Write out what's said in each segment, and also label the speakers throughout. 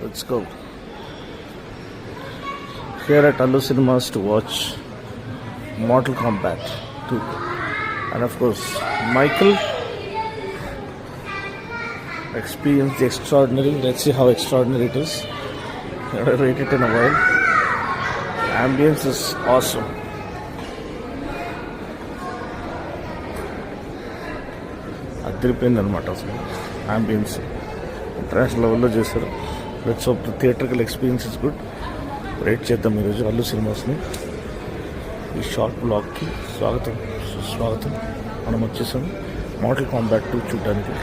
Speaker 1: Let's go. Here at Allu Cinemas to watch Mortal Kombat 2. And of course, Michael experienced the extraordinary. Let's see how extraordinary it is. I'll rate it in a while. Ambience is awesome. అదిరిపోయింది అనమాట అసలు ambience international లెవెల్లో చేశారు. Let's hope the theatrical experience is good. Rate చేద్దాం ఈరోజు అల్లు సినిమాస్ని. ఈ short బ్లాగ్కి సుస్వాగతం. మనం వచ్చేసాం మోర్టల్ కాంబాట్ 2 చూడడానికి.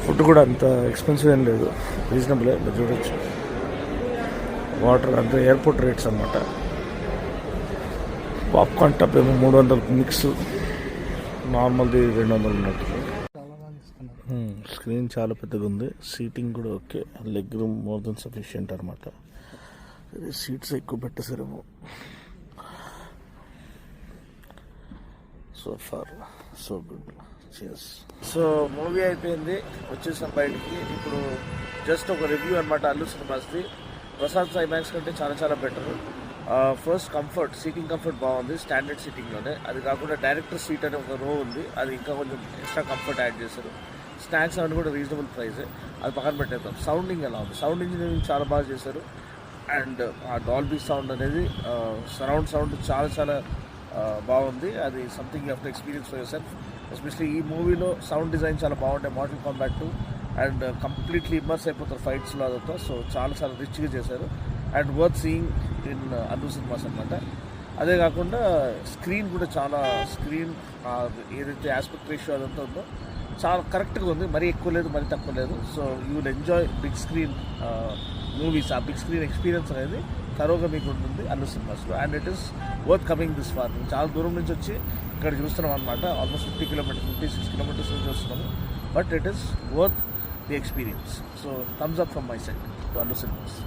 Speaker 1: ఫుడ్ కూడా అంత ఎక్స్పెన్సివ్ ఏం లేదు, రీజనబుల్. మీరు చూడొచ్చు వాటర్ అంటే ఎయిర్పోర్ట్ రేట్స్ అనమాట. పాప్కార్న్ టప్ ఏమో 300 మిక్స్, నార్మల్ది 200 ఉన్నట్టు. స్క్రీన్ చాలా పెద్దగా ఉంది, సీటింగ్ కూడా okay, leg room more than sufficient అనమాట. సీట్స్ ఎక్కువ పెట్టేసారేమో. So far so good. So movie అయిపోయింది, వచ్చేసాం బయటికి. ఇప్పుడు జస్ట్ ఒక రివ్యూ అనమాట అల్లు సినిమాస్ది. ప్రసాద్ ఐమాక్స్ కంటే చాలా చాలా better. First comfort, seating comfort బాగుంది, స్టాండర్డ్ సీటింగ్లోనే. అది కాకుండా డైరెక్టర్ సీట్ అనే ఒక రో ఉంది, అది ఇంకా కొంచెం ఎక్స్ట్రా కంఫర్ట్ యాడ్ చేశారు. స్నాక్స్ అవన్నీ కూడా రీజనబుల్ ప్రైసే, అది పక్కన పెట్టేద్దాం. సౌండింగ్ ఎలా ఉంది, సౌండ్ ఇంజనీరింగ్ చాలా బాగా చేశారు. అండ్ ఆ డాల్బీ సౌండ్ అనేది సరౌండ్ సౌండ్ చాలా చాలా బాగుంది. అది something you have to experience for yourself. Especially ఈ మూవీలో సౌండ్ డిజైన్ చాలా బాగుంటాయి, Mortal Kombat 2. And completely immerse అయిపోతారు ఫైట్స్లో అదంతా. సో చాలా చాలా రిచ్గా చేశారు and worth seeing in Allu Cinemas అనమాట. అదే కాకుండా స్క్రీన్ కూడా చాలా, స్క్రీన్ ఏదైతే ఆస్పెక్ట్ రేషియో అదంతా ఉందో చాలా కరెక్ట్గా ఉంది. మరీ ఎక్కువ లేదు, మరీ తక్కువ లేదు. So you will enjoy big screen movies. ఆ బిగ్ స్క్రీన్ ఎక్స్పీరియన్స్ అనేది తరోగా మీకు ఉంటుంది అల్లు సినిమాస్లో. And it is worth coming this far. చాలా దూరం నుంచి వచ్చి ఇక్కడ చూస్తున్నాం అనమాట. ఆల్మోస్ట్ 50 కిలోమీటర్స్, 56 కిలోమీటర్స్ నుంచి వస్తున్నాము. But it is worth the experience. So thumbs up from my side to Allu cinemas.